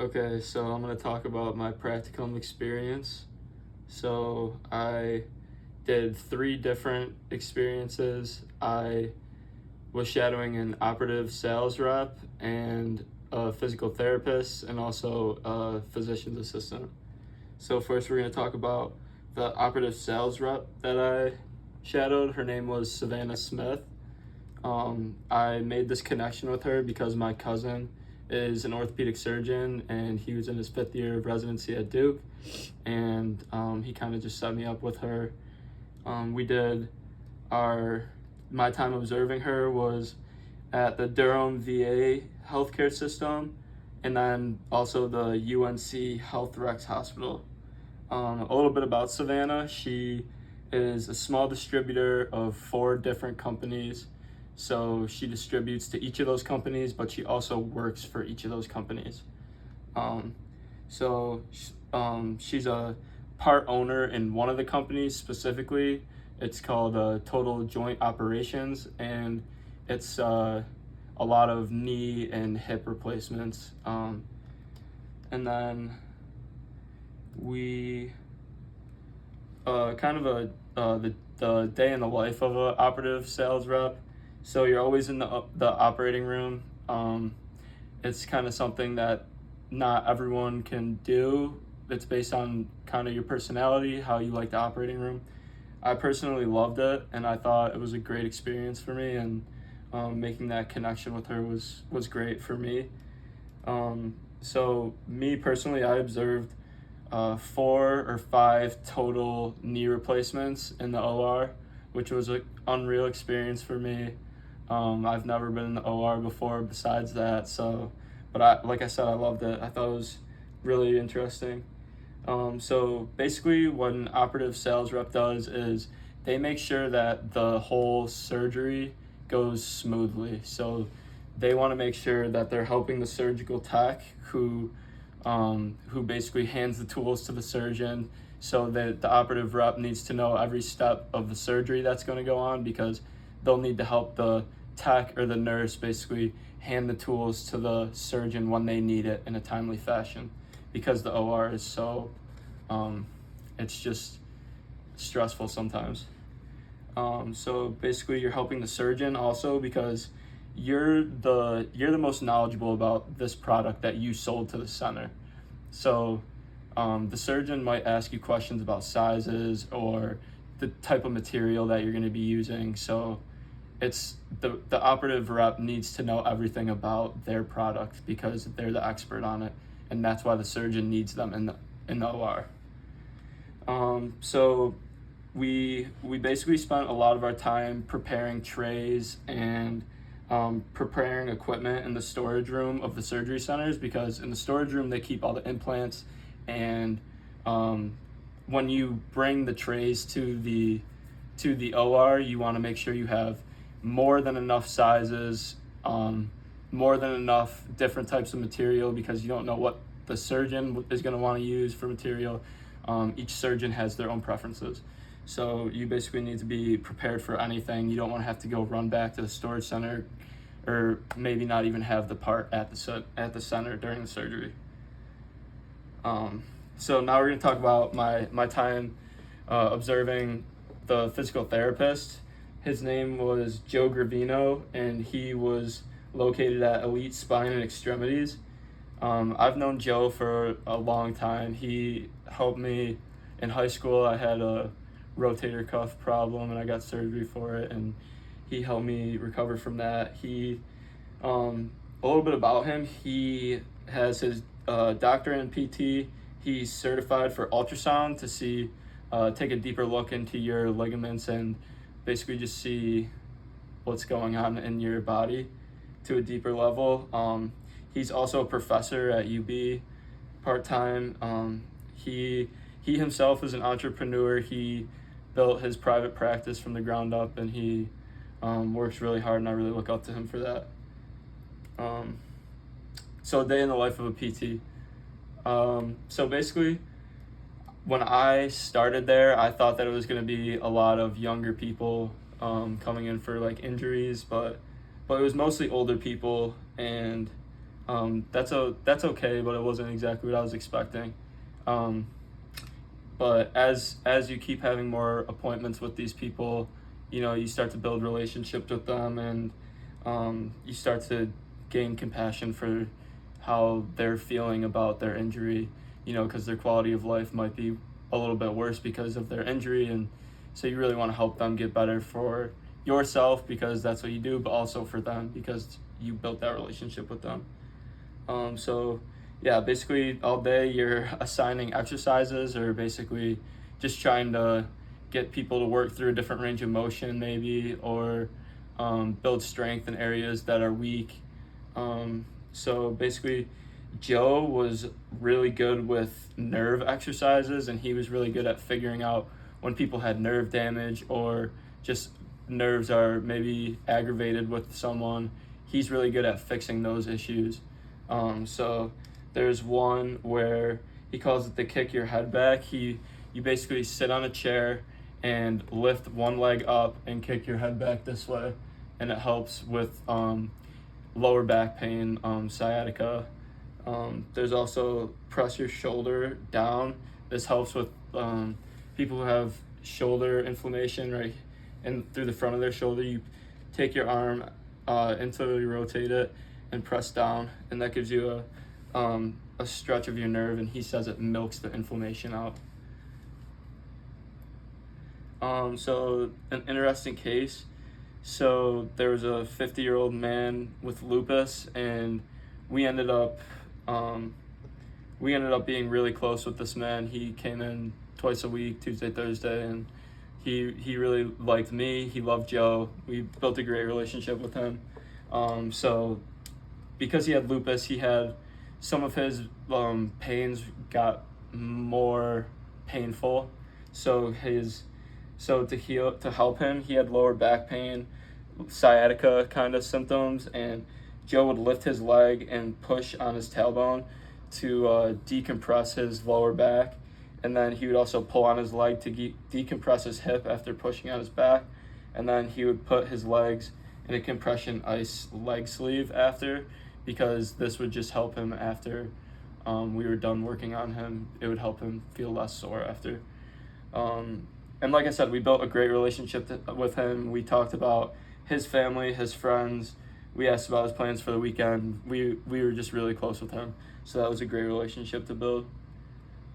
Okay, so I'm going to talk about my practicum experience. So I did three different experiences. I was shadowing an operative sales rep and a physical therapist and also a physician's assistant. So first we're going to talk about the operative sales rep that I shadowed. Her name was Savannah Smith. I made this connection with her because my cousin is an orthopedic surgeon and he was in his fifth year of residency at Duke, and he kind of just set me up with her. We did our My time observing her was at the Durham VA healthcare system, and then also the UNC Health Rex Hospital. A little bit about Savannah. She is a small distributor of four different companies. So she distributes to each of those companies, but she also works for each of those companies. Um, she's a part owner in one of the companies specifically. It's called Total Joint Operations, and it's a lot of knee and hip replacements. And then we kind of the day in the life of an operative sales rep. So you're always in the operating room. It's kind of something that not everyone can do. It's based on kind of your personality, how you like the operating room. I personally loved it, and I thought it was a great experience for me, and making that connection with her was great for me. So me personally, I observed 4 or 5 total knee replacements in the OR, which was an unreal experience for me. I've never been in the OR before besides that, like I said, I loved it. I thought it was really interesting. So basically what an operative sales rep does is they make sure that the whole surgery goes smoothly. So they want to make sure that they're helping the surgical tech who basically hands the tools to the surgeon, so that the operative rep needs to know every step of the surgery that's going to go on, because they'll need to help the tech or the nurse basically hand the tools to the surgeon when they need it in a timely fashion, because the OR is so it's just stressful sometimes. So basically you're helping the surgeon also because you're the most knowledgeable about this product that you sold to the center. So the surgeon might ask you questions about sizes or the type of material that you're going to be using. So it's the operative rep needs to know everything about their product because they're the expert on it, and that's why the surgeon needs them in the OR. So we basically spent a lot of our time preparing trays and preparing equipment in the storage room of the surgery centers, because in the storage room they keep all the implants, and when you bring the trays to the OR, you want to make sure you have more than enough sizes, more than enough different types of material, because you don't know what the surgeon is going to want to use for material. Each surgeon has their own preferences. So you basically need to be prepared for anything. You don't want to have to go run back to the storage center, or maybe not even have the part at the center during the surgery. So now we're going to talk about my time observing the physical therapist. His name was Joe Gravino, and he was located at Elite Spine and Extremities. I've known Joe for a long time. He helped me in high school. I had a rotator cuff problem, and I got surgery for it, and he helped me recover from that. A little bit about him: he has his doctorate in PT. He's certified for ultrasound to take a deeper look into your ligaments and basically just see what's going on in your body to a deeper level. He's also a professor at UB part-time. He himself is an entrepreneur. He built his private practice from the ground up, and he works really hard, and I really look up to him for that. So a day in the life of a PT. So basically, when I started there, I thought that it was going to be a lot of younger people coming in for like injuries, but it was mostly older people, and That's okay, but it wasn't exactly what I was expecting. Um, but as you keep having more appointments with these people, you start to build relationships with them, and you start to gain compassion for how they're feeling about their injury, because their quality of life might be a little bit worse because of their injury. And so you really want to help them get better for yourself, because that's what you do, but also for them because you built that relationship with them. So yeah, basically all day you're assigning exercises, or basically just trying to get people to work through a different range of motion maybe, or build strength in areas that are weak. So basically Joe was really good with nerve exercises, and he was really good at figuring out when people had nerve damage, or just nerves are maybe aggravated with someone. He's really good at fixing those issues. So there's one where he calls it the kick your head back. You basically sit on a chair and lift one leg up and kick your head back this way, and it helps with lower back pain, sciatica. There's also press your shoulder down. This helps with people who have shoulder inflammation, right? And through the front of their shoulder, you take your arm until you rotate it and press down, and that gives you a stretch of your nerve, and he says it milks the inflammation out. So an interesting case. So there was a 50-year-old man with lupus, and we ended up being really close with this man. He came in twice a week, Tuesday, Thursday, and he really liked me. He loved Joe. We built a great relationship with him. So because he had lupus, he had some of his pains got more painful. So to help him, he had lower back pain, sciatica kind of symptoms, and Joe would lift his leg and push on his tailbone to decompress his lower back, and then he would also pull on his leg to decompress his hip after pushing on his back, and then he would put his legs in a compression ice leg sleeve after, because this would just help him after we were done working on him. It would help him feel less sore after. And like I said, we built a great relationship with him. We talked about his family, his friends. We asked about his plans for the weekend. We were just really close with him. So that was a great relationship to build.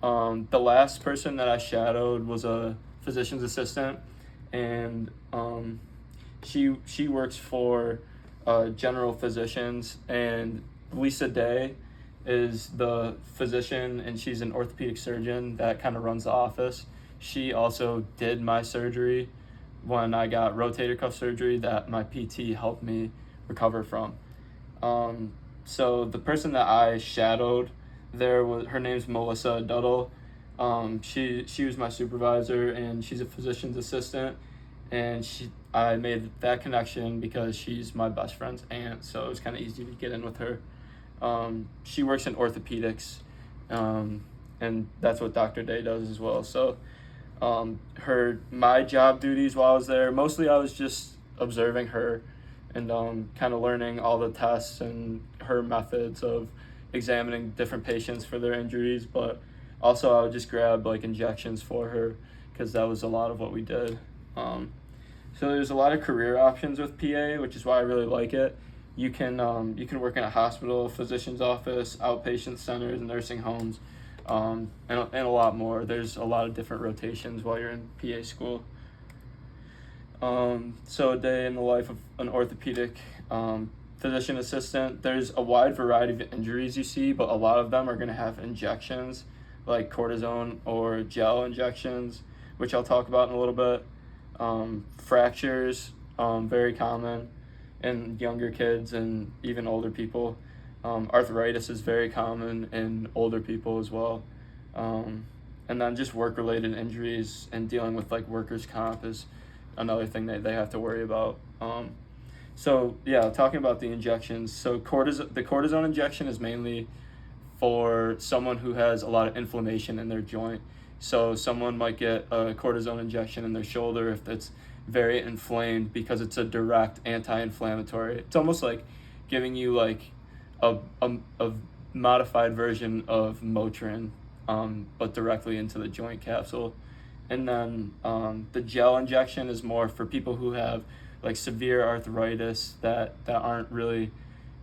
The last person that I shadowed was a physician's assistant, and she works for general physicians, and Lisa Day is the physician, and she's an orthopedic surgeon that kind of runs the office. She also did my surgery when I got rotator cuff surgery that my PT helped me recover from. So the person that I shadowed there her name's Melissa Duddle. She was my supervisor, and she's a physician's assistant, and I made that connection because she's my best friend's aunt, so it was kind of easy to get in with her. She works in orthopedics, and that's what Dr. Day does as well. So my job duties while I was there, mostly I was just observing her and kind of learning all the tests and her methods of examining different patients for their injuries, but also I would just grab like injections for her, because that was a lot of what we did. So there's a lot of career options with PA, which is why I really like it. You can work in a hospital, physician's office, outpatient centers, nursing homes, and a lot more. There's a lot of different rotations while you're in PA school. So a day in the life of an orthopedic physician assistant, there's a wide variety of injuries you see, but a lot of them are going to have injections, like cortisone or gel injections, which I'll talk about in a little bit. Fractures, very common in younger kids and even older people. Arthritis is very common in older people as well. And then just work-related injuries and dealing with like workers' comp is another thing that they have to worry about. So yeah, talking about the injections. So the cortisone injection is mainly for someone who has a lot of inflammation in their joint. So someone might get a cortisone injection in their shoulder if it's very inflamed, because it's a direct anti-inflammatory. It's almost like giving you like a modified version of Motrin, but directly into the joint capsule. And then the gel injection is more for people who have like severe arthritis that aren't really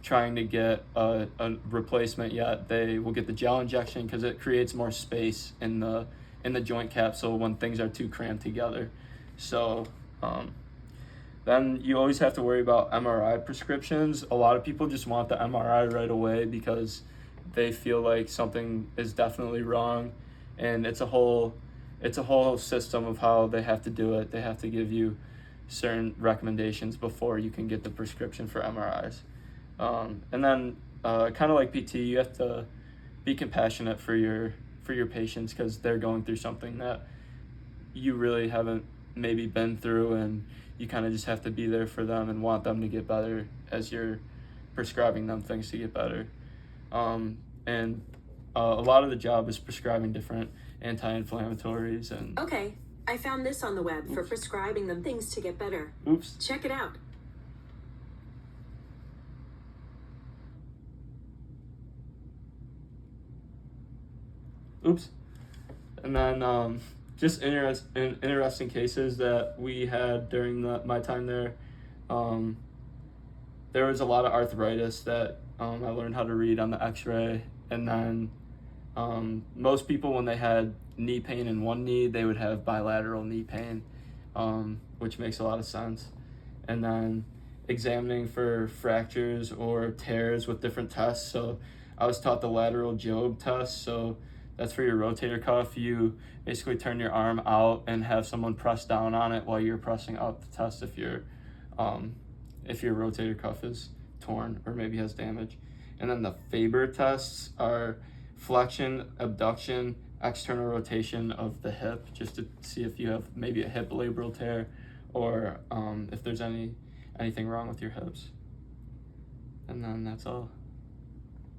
trying to get a replacement yet. They will get the gel injection because it creates more space in the joint capsule when things are too cramped together. So then you always have to worry about MRI prescriptions. A lot of people just want the MRI right away because they feel like something is definitely wrong, and it's a whole system of how they have to do it. They have to give you certain recommendations before you can get the prescription for MRIs. And then kind of like PT, you have to be compassionate for your patients because they're going through something that you really haven't maybe been through, and you kind of just have to be there for them and want them to get better as you're prescribing them things to get better. And a lot of the job is prescribing different anti-inflammatories and... Okay, I found this on the web for prescribing them things to get better. Oops. Check it out. Oops. And then just interesting cases that we had during my time there. There was a lot of arthritis that I learned how to read on the x-ray. And then most people, when they had knee pain in one knee, they would have bilateral knee pain, which makes a lot of sense. And then examining for fractures or tears with different tests. So I was taught the lateral Jobe test. So that's for your rotator cuff. You basically turn your arm out and have someone press down on it while you're pressing up to test if your rotator cuff is torn or maybe has damage. And then the Faber tests are flexion, abduction, external rotation of the hip, just to see if you have maybe a hip labral tear or if there's anything wrong with your hips. And then that's all.